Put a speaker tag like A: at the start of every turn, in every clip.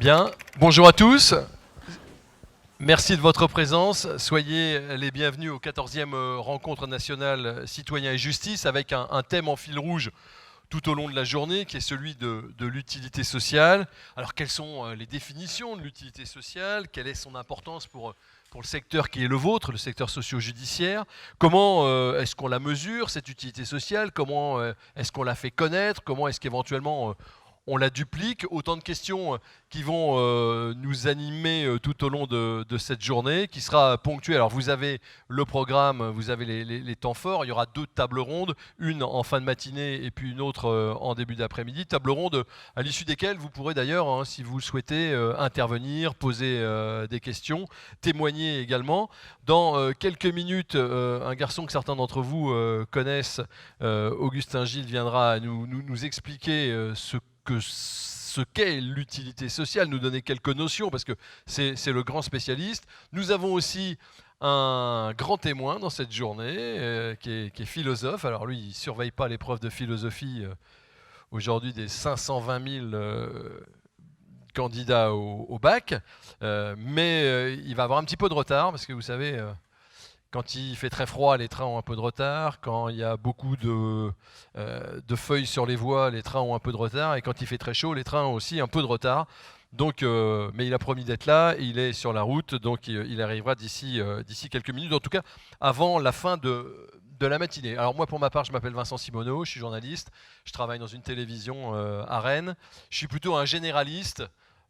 A: Bien, bonjour à tous. Merci de votre présence. Soyez les bienvenus aux 14e rencontres nationales citoyens et justice avec un thème en fil rouge tout au long de la journée qui est celui de l'utilité sociale. Alors quelles sont les définitions de l'utilité sociale? Quelle est son importance pour le secteur qui est le vôtre, le secteur socio-judiciaire? Comment est-ce qu'on la mesure, cette utilité sociale? Comment est-ce qu'on la fait connaître? Comment est-ce qu'éventuellement on la duplique? Autant de questions qui vont nous animer tout au long de cette journée, qui sera ponctuée. Alors vous avez le programme, vous avez les temps forts, il y aura 2 tables rondes, une en fin de matinée et puis une autre en début d'après-midi. Tables rondes à l'issue desquelles vous pourrez d'ailleurs, si vous le souhaitez, intervenir, poser des questions, témoigner également. Dans quelques minutes, un garçon que certains d'entre vous connaissent, Augustin Gilles, viendra nous expliquer ce qu'est l'utilité sociale, nous donner quelques notions, parce que c'est le grand spécialiste. Nous avons aussi un grand témoin dans cette journée, qui est philosophe. Alors lui, il ne surveille pas l'épreuve de philosophie aujourd'hui des 520 000 candidats au bac, mais il va avoir un petit peu de retard, parce que vous savez... quand il fait très froid, les trains ont un peu de retard. Quand il y a beaucoup de feuilles sur les voies, les trains ont un peu de retard. Et quand il fait très chaud, les trains ont aussi un peu de retard. Donc, mais il a promis d'être là, il est sur la route, donc il arrivera d'ici quelques minutes, en tout cas avant la fin de la matinée. Alors moi, pour ma part, je m'appelle Vincent Simoneau, je suis journaliste, je travaille dans une télévision à Rennes. Je suis plutôt un généraliste,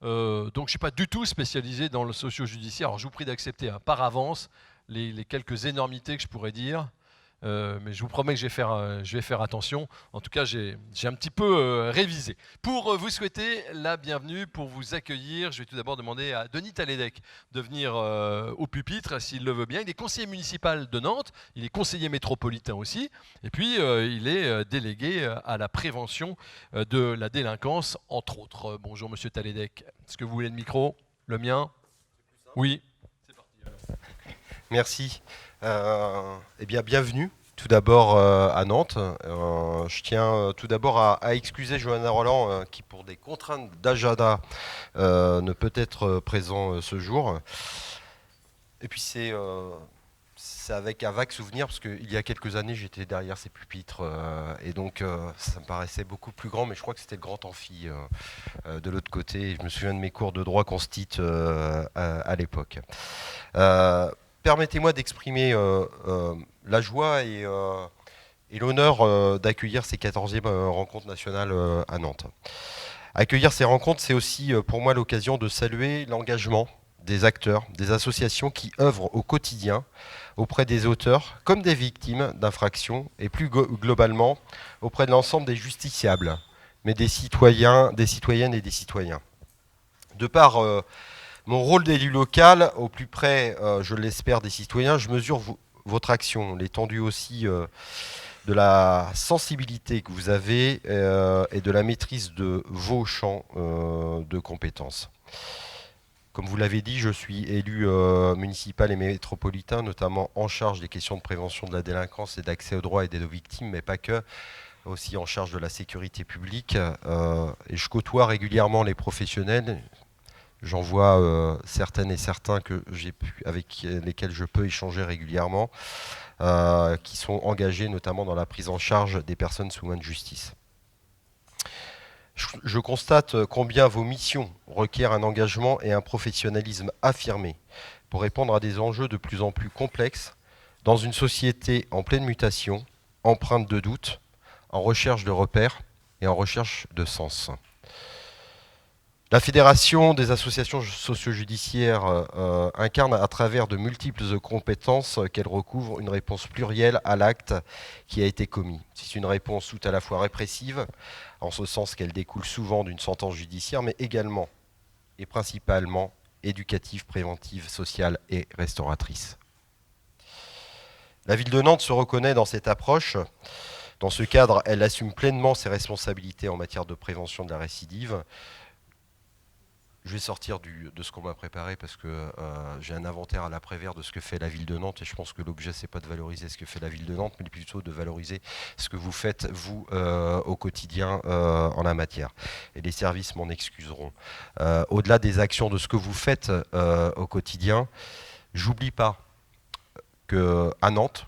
A: donc je ne suis pas du tout spécialisé dans le socio-judiciaire. Alors je vous prie d'accepter par avance les quelques énormités que je pourrais dire, mais je vous promets que je vais faire attention. En tout cas, j'ai un petit peu révisé. Pour vous souhaiter la bienvenue, pour vous accueillir, je vais tout d'abord demander à Denis Taledec de venir au pupitre, s'il le veut bien. Il est conseiller municipal de Nantes, il est conseiller métropolitain aussi, et puis il est délégué à la prévention de la délinquance, entre autres. Bonjour Monsieur Taledec. Est-ce que vous voulez le micro? Le mien? Oui.
B: Merci. Eh bien, bienvenue tout d'abord à Nantes. Je tiens tout d'abord à excuser Johanna Roland qui, pour des contraintes d'agenda, ne peut être présent ce jour. Et puis c'est avec un vague souvenir parce qu'il y a quelques années j'étais derrière ces pupitres et donc ça me paraissait beaucoup plus grand, mais je crois que c'était le grand amphi de l'autre côté. Je me souviens de mes cours de droit constit à l'époque. Permettez-moi d'exprimer la joie et l'honneur d'accueillir ces 14e rencontres nationales à Nantes. Accueillir ces rencontres, c'est aussi pour moi l'occasion de saluer l'engagement des acteurs, des associations qui œuvrent au quotidien auprès des auteurs comme des victimes d'infractions et plus globalement auprès de l'ensemble des justiciables, mais des citoyens, des citoyennes et des citoyens. De par mon rôle d'élu local, au plus près, je l'espère, des citoyens, je mesure votre action, l'étendue aussi de la sensibilité que vous avez et de la maîtrise de vos champs de compétences. Comme vous l'avez dit, je suis élu municipal et métropolitain, notamment en charge des questions de prévention de la délinquance et d'accès aux droits et des victimes, mais pas que, aussi en charge de la sécurité publique. Et je côtoie régulièrement les professionnels. J'en vois certaines et certains avec lesquels je peux échanger régulièrement, qui sont engagés notamment dans la prise en charge des personnes sous main de justice. Je constate combien vos missions requièrent un engagement et un professionnalisme affirmés pour répondre à des enjeux de plus en plus complexes dans une société en pleine mutation, empreinte de doutes, en recherche de repères et en recherche de sens. La Fédération des associations socio-judiciaires incarne à travers de multiples compétences qu'elle recouvre une réponse plurielle à l'acte qui a été commis. C'est une réponse tout à la fois répressive, en ce sens qu'elle découle souvent d'une sentence judiciaire, mais également et principalement éducative, préventive, sociale et restauratrice. La ville de Nantes se reconnaît dans cette approche. Dans ce cadre, elle assume pleinement ses responsabilités en matière de prévention de la récidive. Je vais sortir de ce qu'on m'a préparé parce que j'ai un inventaire à l'après-vert de ce que fait la ville de Nantes et je pense que l'objet c'est pas de valoriser ce que fait la ville de Nantes mais plutôt de valoriser ce que vous faites vous au quotidien en la matière. Et les services m'en excuseront. Au-delà des actions de ce que vous faites au quotidien, j'oublie pas qu'à Nantes,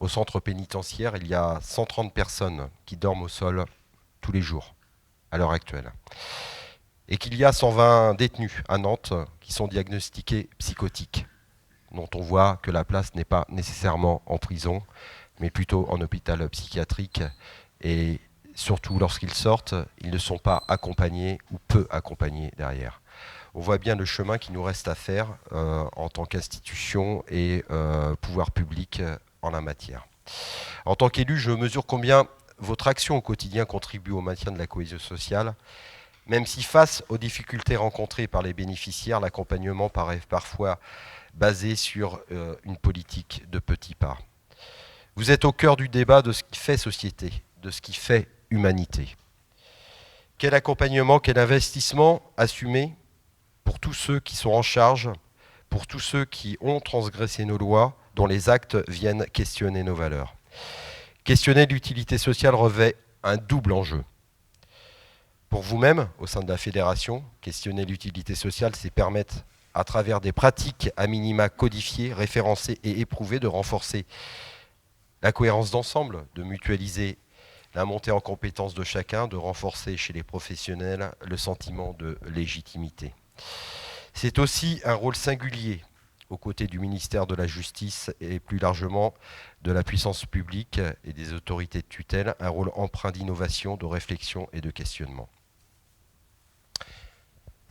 B: au centre pénitentiaire, il y a 130 personnes qui dorment au sol tous les jours à l'heure actuelle. Et qu'il y a 120 détenus à Nantes qui sont diagnostiqués psychotiques, dont on voit que la place n'est pas nécessairement en prison, mais plutôt en hôpital psychiatrique. Et surtout, lorsqu'ils sortent, ils ne sont pas accompagnés ou peu accompagnés derrière. On voit bien le chemin qui nous reste à faire en tant qu'institution et pouvoir public en la matière. En tant qu'élu, je mesure combien votre action au quotidien contribue au maintien de la cohésion sociale. Même si face aux difficultés rencontrées par les bénéficiaires, l'accompagnement paraît parfois basé sur une politique de petits pas. Vous êtes au cœur du débat de ce qui fait société, de ce qui fait humanité. Quel accompagnement, quel investissement assumé pour tous ceux qui sont en charge, pour tous ceux qui ont transgressé nos lois, dont les actes viennent questionner nos valeurs. Questionner l'utilité sociale revêt un double enjeu. Pour vous-même, au sein de la fédération, questionner l'utilité sociale, c'est permettre, à travers des pratiques à minima codifiées, référencées et éprouvées, de renforcer la cohérence d'ensemble, de mutualiser la montée en compétence de chacun, de renforcer chez les professionnels le sentiment de légitimité. C'est aussi un rôle singulier aux côtés du ministère de la Justice et plus largement de la puissance publique et des autorités de tutelle, un rôle empreint d'innovation, de réflexion et de questionnement.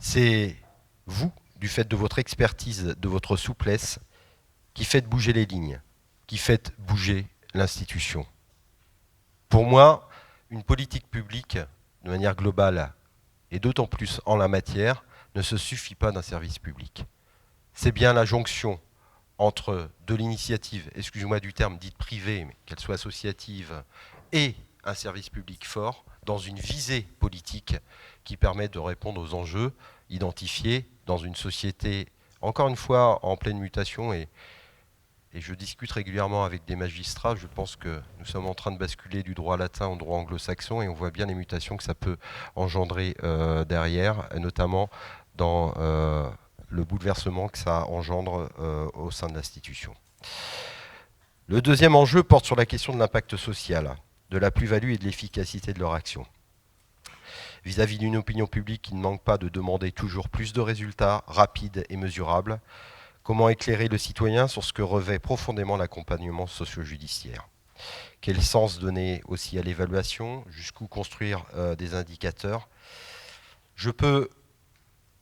B: C'est vous, du fait de votre expertise, de votre souplesse, qui faites bouger les lignes, qui faites bouger l'institution. Pour moi, une politique publique, de manière globale, et d'autant plus en la matière, ne se suffit pas d'un service public. C'est bien la jonction entre de l'initiative, excusez-moi du terme, dite privée, mais qu'elle soit associative, et un service public fort, dans une visée politique qui permet de répondre aux enjeux identifiés dans une société, encore une fois, en pleine mutation. Et je discute régulièrement avec des magistrats. Je pense que nous sommes en train de basculer du droit latin au droit anglo-saxon et on voit bien les mutations que ça peut engendrer derrière, notamment dans le bouleversement que ça engendre au sein de l'institution. Le deuxième enjeu porte sur la question de l'impact social, de la plus-value et de l'efficacité de leur action. Vis-à-vis d'une opinion publique qui ne manque pas de demander toujours plus de résultats rapides et mesurables, comment éclairer le citoyen sur ce que revêt profondément l'accompagnement socio-judiciaire? Quel sens donner aussi à l'évaluation? Jusqu'où construire des indicateurs? Je peux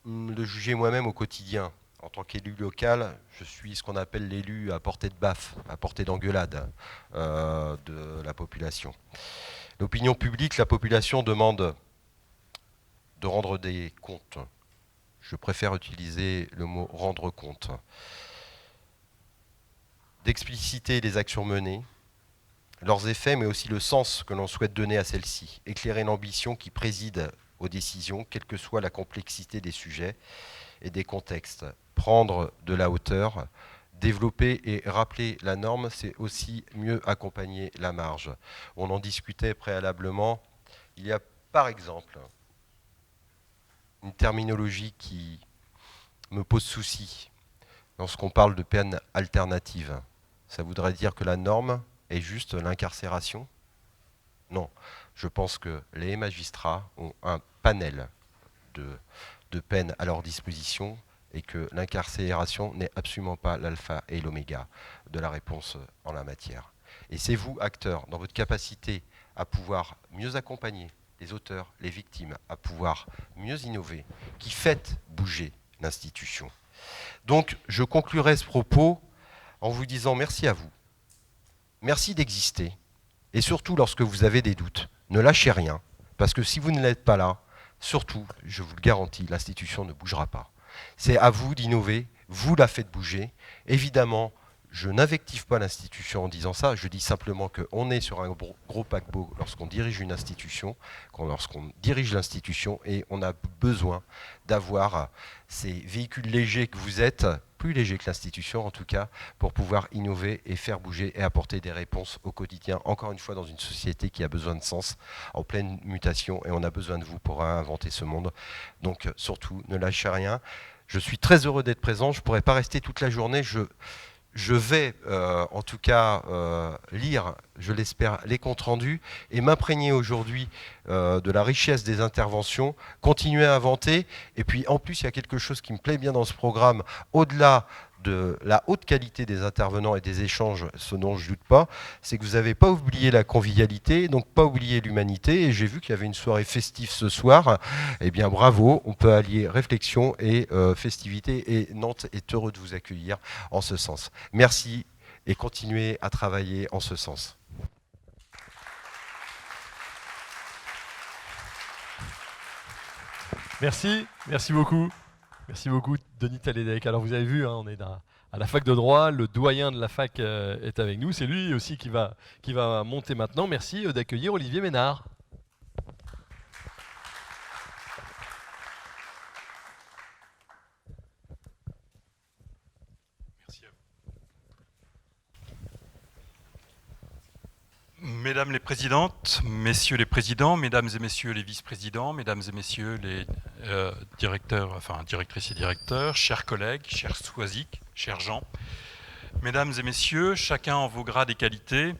B: le juger moi-même au quotidien. En tant qu'élu local, je suis ce qu'on appelle l'élu à portée de baffe, à portée d'engueulade de la population. L'opinion publique, la population demande de rendre des comptes. Je préfère utiliser le mot « rendre compte », d'expliciter les actions menées, leurs effets, mais aussi le sens que l'on souhaite donner à celles-ci, éclairer l'ambition qui préside aux décisions, quelle que soit la complexité des sujets et des contextes. Prendre de la hauteur, développer et rappeler la norme, c'est aussi mieux accompagner la marge. On en discutait préalablement. Il y a par exemple une terminologie qui me pose souci lorsqu'on parle de peine alternative. Ça voudrait dire que la norme est juste l'incarcération? Non, je pense que les magistrats ont un panel de peines à leur disposition et que l'incarcération n'est absolument pas l'alpha et l'oméga de la réponse en la matière. Et c'est vous, acteurs, dans votre capacité à pouvoir mieux accompagner les auteurs, les victimes, à pouvoir mieux innover, qui faites bouger l'institution. Donc, je conclurai ce propos en vous disant merci à vous. Merci d'exister. Et surtout, lorsque vous avez des doutes, ne lâchez rien. Parce que si vous ne l'êtes pas là, surtout, je vous le garantis, l'institution ne bougera pas. C'est à vous d'innover, vous la faites bouger. Évidemment, Je n'invective pas l'institution en disant ça, je dis simplement qu'on est sur un gros paquebot lorsqu'on dirige une institution, lorsqu'on dirige l'institution, et on a besoin d'avoir ces véhicules légers que vous êtes, plus légers que l'institution en tout cas, pour pouvoir innover et faire bouger et apporter des réponses au quotidien, encore une fois dans une société qui a besoin de sens, en pleine mutation, et on a besoin de vous pour inventer ce monde. Donc surtout, ne lâchez rien. Je suis très heureux d'être présent, je ne pourrais pas rester toute la journée, je vais en tout cas lire, je l'espère, les comptes rendus et m'imprégner aujourd'hui de la richesse des interventions, continuer à inventer. Et puis en plus, il y a quelque chose qui me plaît bien dans ce programme, au-delà de la haute qualité des intervenants et des échanges, ce dont je ne doute pas, c'est que vous n'avez pas oublié la convivialité, donc pas oublié l'humanité. Et j'ai vu qu'il y avait une soirée festive ce soir. Eh bien bravo, on peut allier réflexion et festivité. Et Nantes est heureux de vous accueillir en ce sens. Merci et continuez à travailler en ce sens.
A: Merci beaucoup. Merci beaucoup, Denis Taledec. Alors vous avez vu, hein, on est à la fac de droit, le doyen de la fac est avec nous. C'est lui aussi qui va monter maintenant. Merci d'accueillir Olivier Ménard.
C: Merci à vous. Mesdames les présidentes, messieurs les présidents, mesdames et messieurs les vice-présidents, mesdames et messieurs les directrices et directeurs, chers collègues, chers Soisic, chers Jean, mesdames et messieurs, chacun en vos grades et qualités,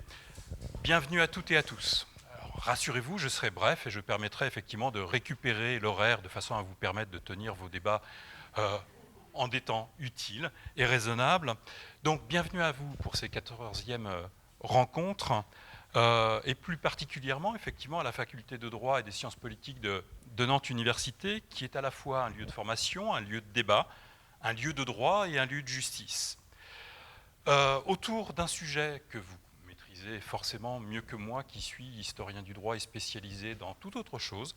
C: bienvenue à toutes et à tous. Rassurez-vous, je serai bref et je permettrai effectivement de récupérer l'horaire de façon à vous permettre de tenir vos débats en des temps utiles et raisonnables. Donc bienvenue à vous pour ces 14e rencontres. Et plus particulièrement, effectivement, à la faculté de droit et des sciences politiques de Nantes Université, qui est à la fois un lieu de formation, un lieu de débat, un lieu de droit et un lieu de justice. Autour d'un sujet que vous maîtrisez forcément mieux que moi, qui suis historien du droit et spécialisé dans toute autre chose,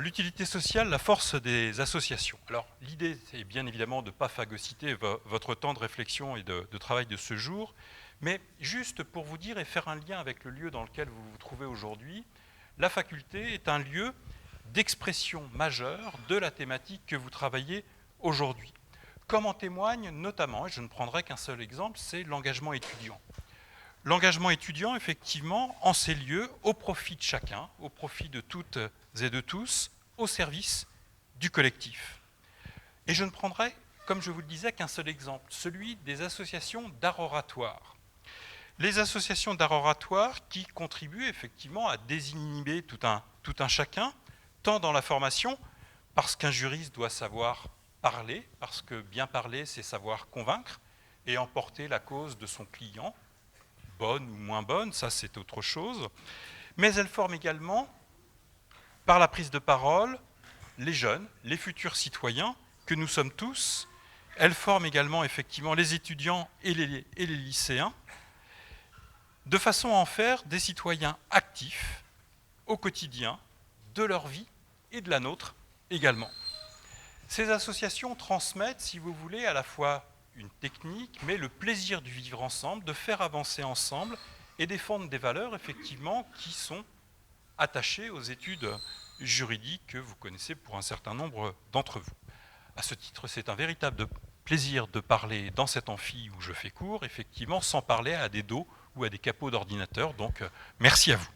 C: l'utilité sociale, la force des associations. Alors l'idée est bien évidemment de ne pas phagocyter votre temps de réflexion et de travail de ce jour, mais juste pour vous dire et faire un lien avec le lieu dans lequel vous vous trouvez aujourd'hui, la faculté est un lieu d'expression majeure de la thématique que vous travaillez aujourd'hui. Comme en témoigne notamment, et je ne prendrai qu'un seul exemple, c'est l'engagement étudiant. L'engagement étudiant, effectivement, en ces lieux, au profit de chacun, au profit de toutes et de tous, au service du collectif. Et je ne prendrai, comme je vous le disais, qu'un seul exemple, celui des associations d'art oratoire. Les associations d'art oratoire qui contribuent effectivement à désinhiber tout un chacun, tant dans la formation, parce qu'un juriste doit savoir parler, parce que bien parler, c'est savoir convaincre et emporter la cause de son client, bonne ou moins bonne, ça c'est autre chose. Mais elles forment également, par la prise de parole, les jeunes, les futurs citoyens que nous sommes tous. Elles forment également effectivement les étudiants et les lycéens, de façon à en faire des citoyens actifs au quotidien de leur vie et de la nôtre également. Ces associations transmettent, si vous voulez, à la fois une technique, mais le plaisir du vivre ensemble, de faire avancer ensemble et défendre des valeurs, effectivement, qui sont attachées aux études juridiques que vous connaissez pour un certain nombre d'entre vous. À ce titre, c'est un véritable plaisir de parler dans cet amphi où je fais cours, effectivement, sans parler à des dos ou à des capots d'ordinateur. Donc, merci à vous.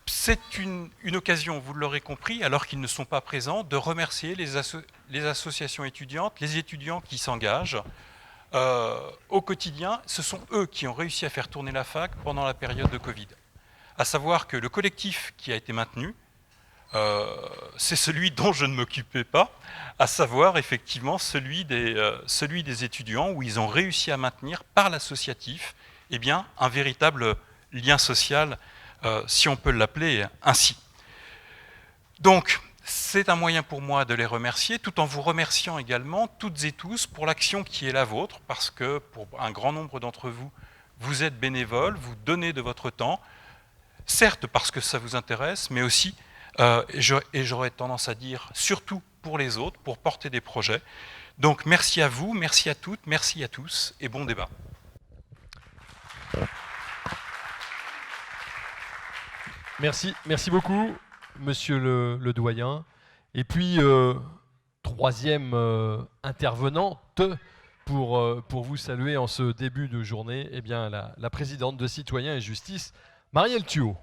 C: C'est une occasion, vous l'aurez compris, alors qu'ils ne sont pas présents, de remercier les associations étudiantes, les étudiants qui s'engagent au quotidien. Ce sont eux qui ont réussi à faire tourner la fac pendant la période de Covid. À savoir que le collectif qui a été maintenu, c'est celui dont je ne m'occupais pas, à savoir effectivement celui des étudiants, où ils ont réussi à maintenir par l'associatif un véritable lien social, si on peut l'appeler ainsi. Donc, c'est un moyen pour moi de les remercier, tout en vous remerciant également toutes et tous pour l'action qui est la vôtre, parce que pour un grand nombre d'entre vous, vous êtes bénévoles, vous donnez de votre temps, certes parce que ça vous intéresse, mais aussi, et j'aurais tendance à dire, surtout pour les autres, pour porter des projets. Donc merci à vous, merci à toutes, merci à tous et bon débat.
A: Merci beaucoup, monsieur le doyen. Et puis, troisième intervenante pour vous saluer en ce début de journée, eh bien, la présidente de Citoyens et Justice, Marielle Thuot.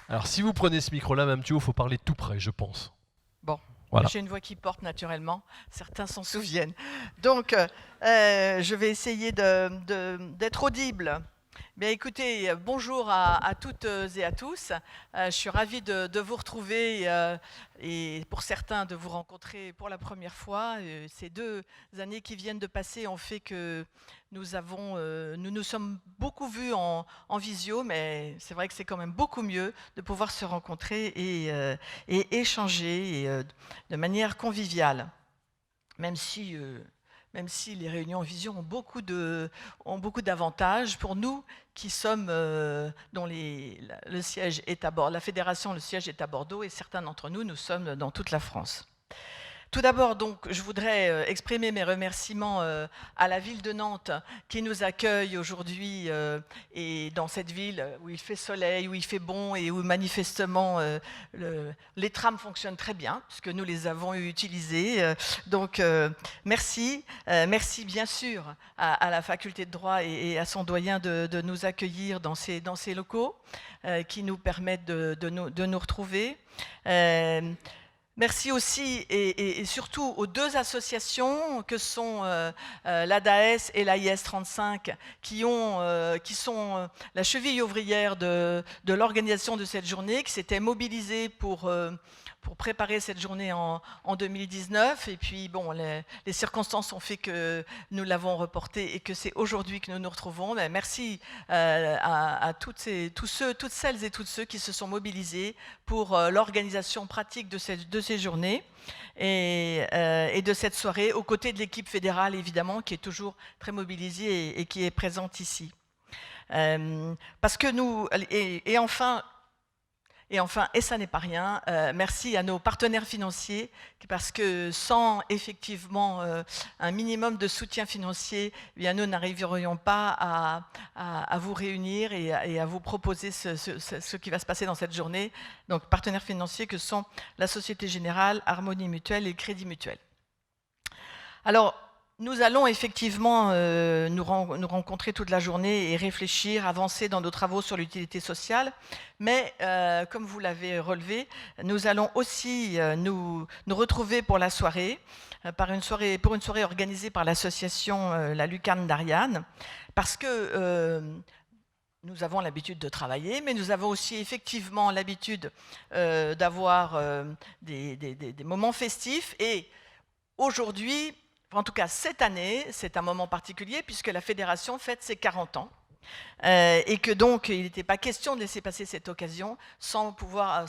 A: Alors, si vous prenez ce micro-là, Mme Thuot, il faut parler tout près, je pense.
D: Bon,
A: voilà.
D: J'ai une voix qui porte naturellement, certains s'en souviennent. Donc, je vais essayer d'être audible. Bien, écoutez, bonjour à toutes et à tous. Je suis ravie de vous retrouver et pour certains de vous rencontrer pour la première fois. Ces 2 années qui viennent de passer ont fait que nous nous sommes beaucoup vus en visio, mais c'est vrai que c'est quand même beaucoup mieux de pouvoir se rencontrer et échanger de manière conviviale, même si les réunions en visio ont beaucoup d'avantages pour nous qui sommes, dont le siège est à Bordeaux, la fédération, le siège est à Bordeaux, et certains d'entre nous, nous sommes dans toute la France. Tout d'abord, donc, je voudrais exprimer mes remerciements à la ville de Nantes qui nous accueille aujourd'hui et dans cette ville où il fait soleil, où il fait bon et où manifestement les trams fonctionnent très bien puisque nous les avons utilisés. Donc, merci. Merci bien sûr à la faculté de droit et à son doyen de nous accueillir dans ces locaux qui nous permettent de nous retrouver. Merci aussi et surtout aux 2 associations que sont l'ADAES et l'AIS 35 qui sont la cheville ouvrière de l'organisation de cette journée, qui s'étaient mobilisées pour préparer cette journée en 2019. Et puis, bon, les circonstances ont fait que nous l'avons reportée et que c'est aujourd'hui que nous nous retrouvons. Mais merci à toutes celles et tous ceux qui se sont mobilisés pour l'organisation pratique de ces journées et de cette soirée, aux côtés de l'équipe fédérale, évidemment, qui est toujours très mobilisée et qui est présente ici. Parce que nous... Et enfin, et ça n'est pas rien, merci à nos partenaires financiers, parce que sans effectivement un minimum de soutien financier, eh bien, nous n'arriverions pas à vous réunir et à vous proposer ce qui va se passer dans cette journée. Donc, partenaires financiers que sont la Société Générale, Harmonie Mutuelle et le Crédit Mutuel. Alors, nous allons effectivement nous rencontrer toute la journée et réfléchir, avancer dans nos travaux sur l'utilité sociale, mais comme vous l'avez relevé, nous allons aussi nous retrouver pour la soirée, pour une soirée organisée par l'association La Lucarne d'Ariane, parce que nous avons l'habitude de travailler, mais nous avons aussi effectivement l'habitude d'avoir des moments festifs, et aujourd'hui, en tout cas, cette année, c'est un moment particulier puisque la fédération fête ses 40 ans et que donc il n'était pas question de laisser passer cette occasion sans pouvoir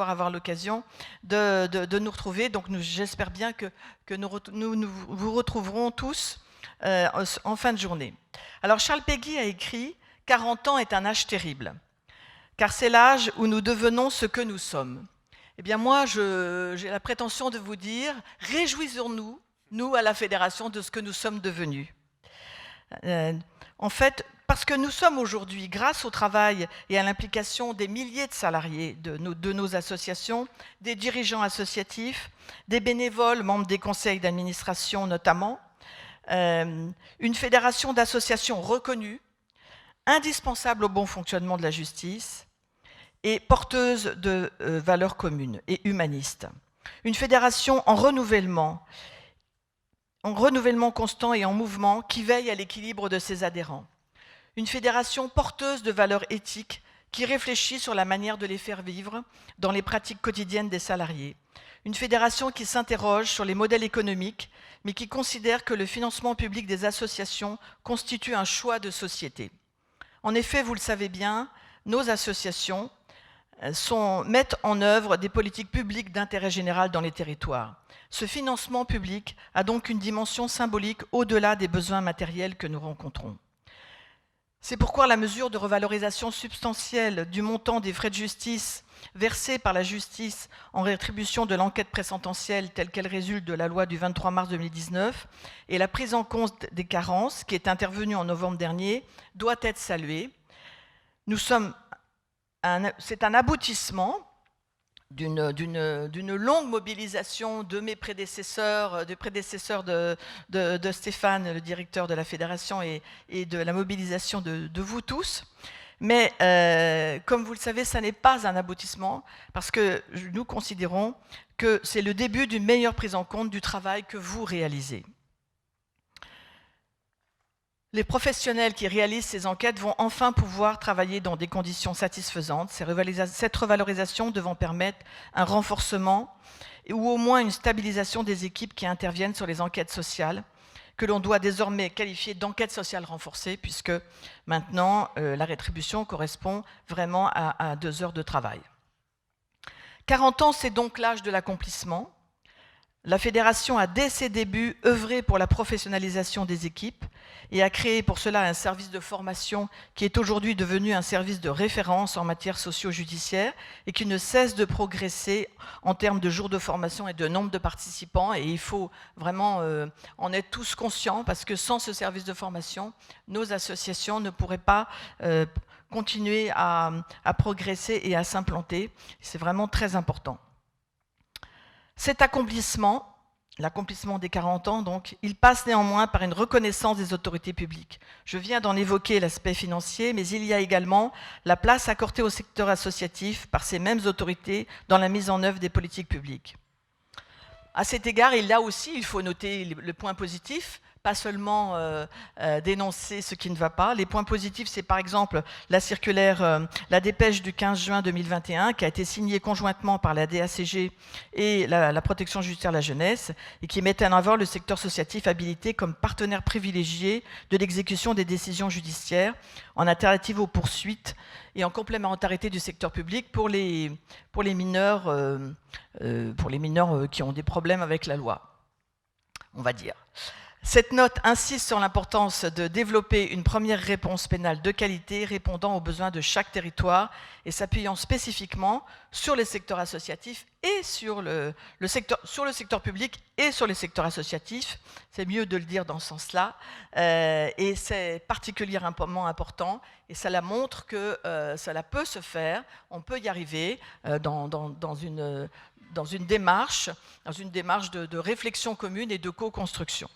D: avoir l'occasion de nous retrouver. Donc j'espère bien que nous vous retrouverons tous en fin de journée. Alors Charles Péguy a écrit « 40 ans est un âge terrible, car c'est l'âge où nous devenons ce que nous sommes ». Eh bien moi, j'ai la prétention de vous dire « Réjouissons-nous » nous, à la Fédération, de ce que nous sommes devenus. En fait, parce que nous sommes aujourd'hui, grâce au travail et à l'implication des milliers de salariés de nos associations, des dirigeants associatifs, des bénévoles, membres des conseils d'administration notamment, une fédération d'associations reconnues, indispensable au bon fonctionnement de la justice et porteuse de valeurs communes et humanistes. Une fédération en renouvellement constant et en mouvement qui veille à l'équilibre de ses adhérents. Une fédération porteuse de valeurs éthiques qui réfléchit sur la manière de les faire vivre dans les pratiques quotidiennes des salariés. Une fédération qui s'interroge sur les modèles économiques, mais qui considère que le financement public des associations constitue un choix de société. En effet, vous le savez bien, nos associations mettent en œuvre des politiques publiques d'intérêt général dans les territoires. Ce financement public a donc une dimension symbolique au-delà des besoins matériels que nous rencontrons. C'est pourquoi la mesure de revalorisation substantielle du montant des frais de justice versés par la justice en rétribution de l'enquête présententielle telle qu'elle résulte de la loi du 23 mars 2019 et la prise en compte des carences qui est intervenue en novembre dernier doit être saluée. C'est un aboutissement d'une longue mobilisation de mes prédécesseurs, des prédécesseurs de Stéphane, le directeur de la fédération, et de la mobilisation de vous tous. Mais comme vous le savez, ça n'est pas un aboutissement, parce que nous considérons que c'est le début d'une meilleure prise en compte du travail que vous réalisez. Les professionnels qui réalisent ces enquêtes vont enfin pouvoir travailler dans des conditions satisfaisantes, cette revalorisation devant permettre un renforcement ou au moins une stabilisation des équipes qui interviennent sur les enquêtes sociales, que l'on doit désormais qualifier d'enquête sociale renforcée, puisque maintenant la rétribution correspond vraiment à 2 heures de travail. 40 ans, c'est donc l'âge de l'accomplissement. La fédération a dès ses débuts œuvré pour la professionnalisation des équipes et a créé pour cela un service de formation qui est aujourd'hui devenu un service de référence en matière socio-judiciaire et qui ne cesse de progresser en termes de jours de formation et de nombre de participants. Et il faut vraiment en être tous conscients, parce que sans ce service de formation, nos associations ne pourraient pas continuer à progresser et à s'implanter. C'est vraiment très important. Cet accomplissement, l'accomplissement des 40 ans, donc, il passe néanmoins par une reconnaissance des autorités publiques. Je viens d'en évoquer l'aspect financier, mais il y a également la place accordée au secteur associatif par ces mêmes autorités dans la mise en œuvre des politiques publiques. À cet égard, et là aussi, il faut noter le point positif, pas seulement dénoncer ce qui ne va pas. Les points positifs, c'est par exemple la circulaire, la dépêche du 15 juin 2021, qui a été signée conjointement par la DACG et la protection judiciaire de la jeunesse, et qui mettait en avant le secteur associatif habilité comme partenaire privilégié de l'exécution des décisions judiciaires, en alternative aux poursuites et en complémentarité du secteur public pour les mineurs qui ont des problèmes avec la loi, on va dire. Cette note insiste sur l'importance de développer une première réponse pénale de qualité répondant aux besoins de chaque territoire et s'appuyant spécifiquement sur les secteurs associatifs et sur le secteur public et sur les secteurs associatifs. C'est mieux de le dire dans ce sens-là. Et c'est particulièrement important et cela montre que cela peut se faire, on peut y arriver dans une démarche de réflexion commune et de co-construction.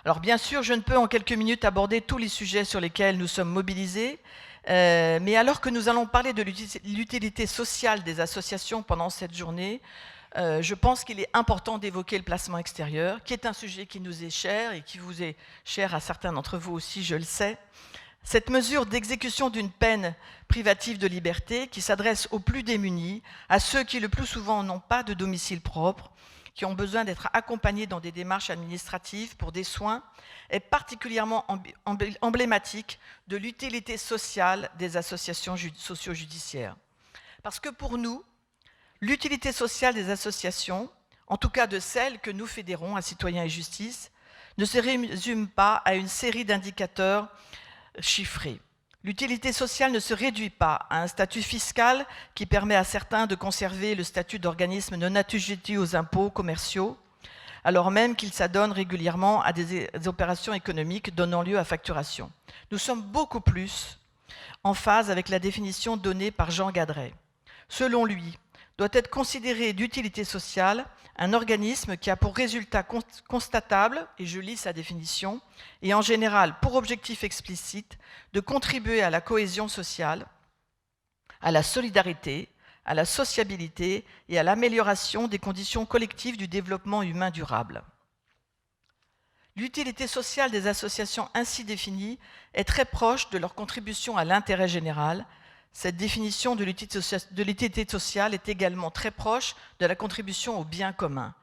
D: Alors bien sûr, je ne peux en quelques minutes aborder tous les sujets sur lesquels nous sommes mobilisés, mais alors que nous allons parler de l'utilité sociale des associations pendant cette journée, je pense qu'il est important d'évoquer le placement extérieur, qui est un sujet qui nous est cher et qui vous est cher à certains d'entre vous aussi, je le sais. Cette mesure d'exécution d'une peine privative de liberté qui s'adresse aux plus démunis, à ceux qui le plus souvent n'ont pas de domicile propre, qui ont besoin d'être accompagnés dans des démarches administratives pour des soins, est particulièrement emblématique de l'utilité sociale des associations socio-judiciaires. Parce que pour nous, l'utilité sociale des associations, en tout cas de celles que nous fédérons à Citoyens et Justice, ne se résume pas à une série d'indicateurs chiffrés. L'utilité sociale ne se réduit pas à un statut fiscal qui permet à certains de conserver le statut d'organisme non assujetti aux impôts commerciaux, alors même qu'ils s'adonnent régulièrement à des opérations économiques donnant lieu à facturation. Nous sommes beaucoup plus en phase avec la définition donnée par Jean Gadret. Selon lui, doit être considéré d'utilité sociale un organisme qui a pour résultat constatable, et je lis sa définition, et en général pour objectif explicite, de contribuer à la cohésion sociale, à la solidarité, à la sociabilité et à l'amélioration des conditions collectives du développement humain durable. L'utilité sociale des associations ainsi définies est très proche de leur contribution à l'intérêt général. Cette définition de l'utilité sociale est également très proche de la contribution au bien commun.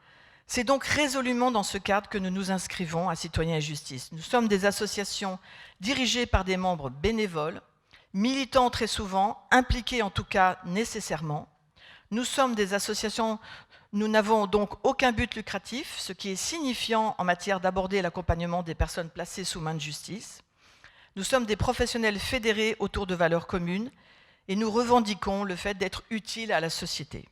D: C'est donc résolument dans ce cadre que nous nous inscrivons à Citoyens et Justice. Nous sommes des associations dirigées par des membres bénévoles, militants très souvent, impliqués en tout cas nécessairement. Nous sommes des associations, nous n'avons donc aucun but lucratif, ce qui est signifiant en matière d'aborder l'accompagnement des personnes placées sous main de justice. Nous sommes des professionnels fédérés autour de valeurs communes et nous revendiquons le fait d'être utiles à la société.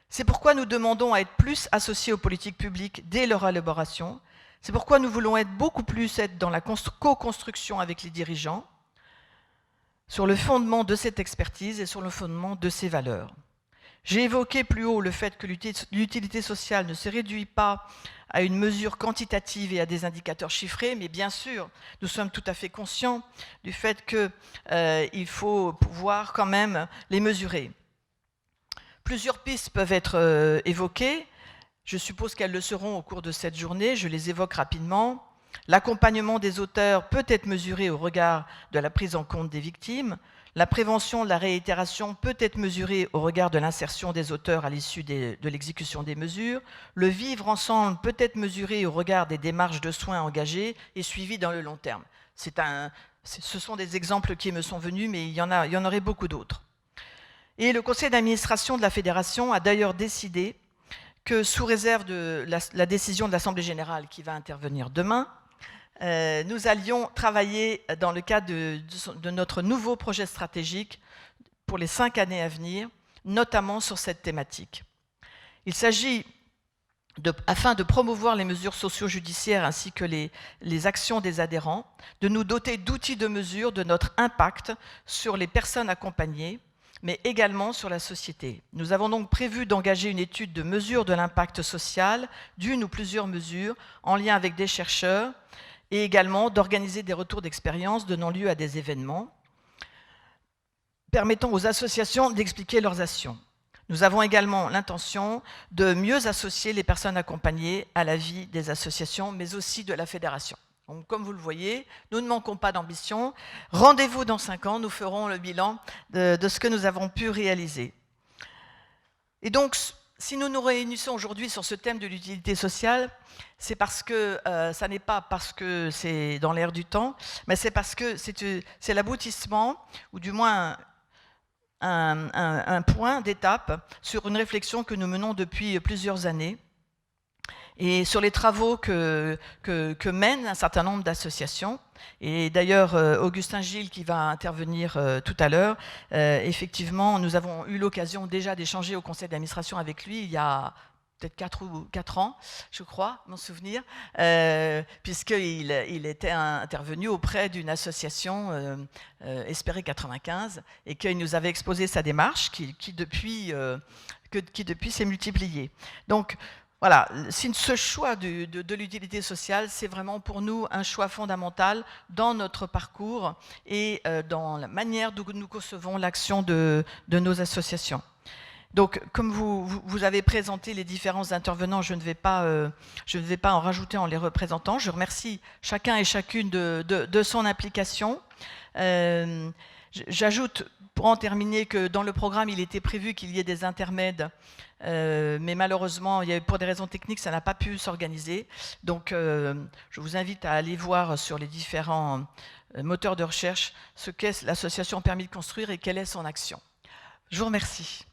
D: C'est pourquoi nous demandons à être plus associés aux politiques publiques dès leur élaboration. C'est pourquoi nous voulons être beaucoup plus dans la co-construction avec les dirigeants, sur le fondement de cette expertise et sur le fondement de ces valeurs. J'ai évoqué plus haut le fait que l'utilité sociale ne se réduit pas à une mesure quantitative et à des indicateurs chiffrés, mais bien sûr, nous sommes tout à fait conscients du fait qu'il faut pouvoir quand même les mesurer. Plusieurs pistes peuvent être évoquées. Je suppose qu'elles le seront au cours de cette journée. Je les évoque rapidement. L'accompagnement des auteurs peut être mesuré au regard de la prise en compte des victimes. La prévention de la réitération peut être mesurée au regard de l'insertion des auteurs à l'issue de l'exécution des mesures. Le vivre ensemble peut être mesuré au regard des démarches de soins engagées et suivies dans le long terme. Ce sont des exemples qui me sont venus, mais il y en aurait beaucoup d'autres. Et le conseil d'administration de la fédération a d'ailleurs décidé que, sous réserve de la décision de l'Assemblée générale qui va intervenir demain, nous allions travailler dans le cadre de notre nouveau projet stratégique pour les 5 années à venir, notamment sur cette thématique. Il s'agit, afin de promouvoir les mesures socio-judiciaires ainsi que les actions des adhérents, de nous doter d'outils de mesure de notre impact sur les personnes accompagnées, mais également sur la société. Nous avons donc prévu d'engager une étude de mesure de l'impact social d'une ou plusieurs mesures en lien avec des chercheurs, et également d'organiser des retours d'expérience donnant lieu à des événements permettant aux associations d'expliquer leurs actions. Nous avons également l'intention de mieux associer les personnes accompagnées à la vie des associations, mais aussi de la fédération. Donc, comme vous le voyez, nous ne manquons pas d'ambition. Rendez-vous dans 5 ans, nous ferons le bilan de ce que nous avons pu réaliser. Et donc, si nous nous réunissons aujourd'hui sur ce thème de l'utilité sociale, c'est parce que, ça n'est pas parce que c'est dans l'air du temps, mais c'est parce que c'est l'aboutissement, ou du moins un point d'étape sur une réflexion que nous menons depuis plusieurs années, et sur les travaux que mènent un certain nombre d'associations. Et d'ailleurs, Augustin Gilles, qui va intervenir tout à l'heure, effectivement, nous avons eu l'occasion déjà d'échanger au conseil d'administration avec lui il y a peut-être 4 ans, je crois, mon souvenir, puisqu'il était intervenu auprès d'une association, Espérer 95, et qu'il nous avait exposé sa démarche qui depuis s'est multipliée. Donc, voilà, ce choix de l'utilité sociale, c'est vraiment pour nous un choix fondamental dans notre parcours et dans la manière dont nous concevons l'action de nos associations. Donc, comme vous avez présenté les différents intervenants, je ne vais pas en rajouter en les représentant. Je remercie chacun et chacune de son implication. J'ajoute, pour en terminer, que dans le programme, il était prévu qu'il y ait des intermèdes, mais malheureusement, pour des raisons techniques, ça n'a pas pu s'organiser. Donc, je vous invite à aller voir sur les différents moteurs de recherche ce qu'est l'association Permis de construire et quelle est son action. Je vous remercie.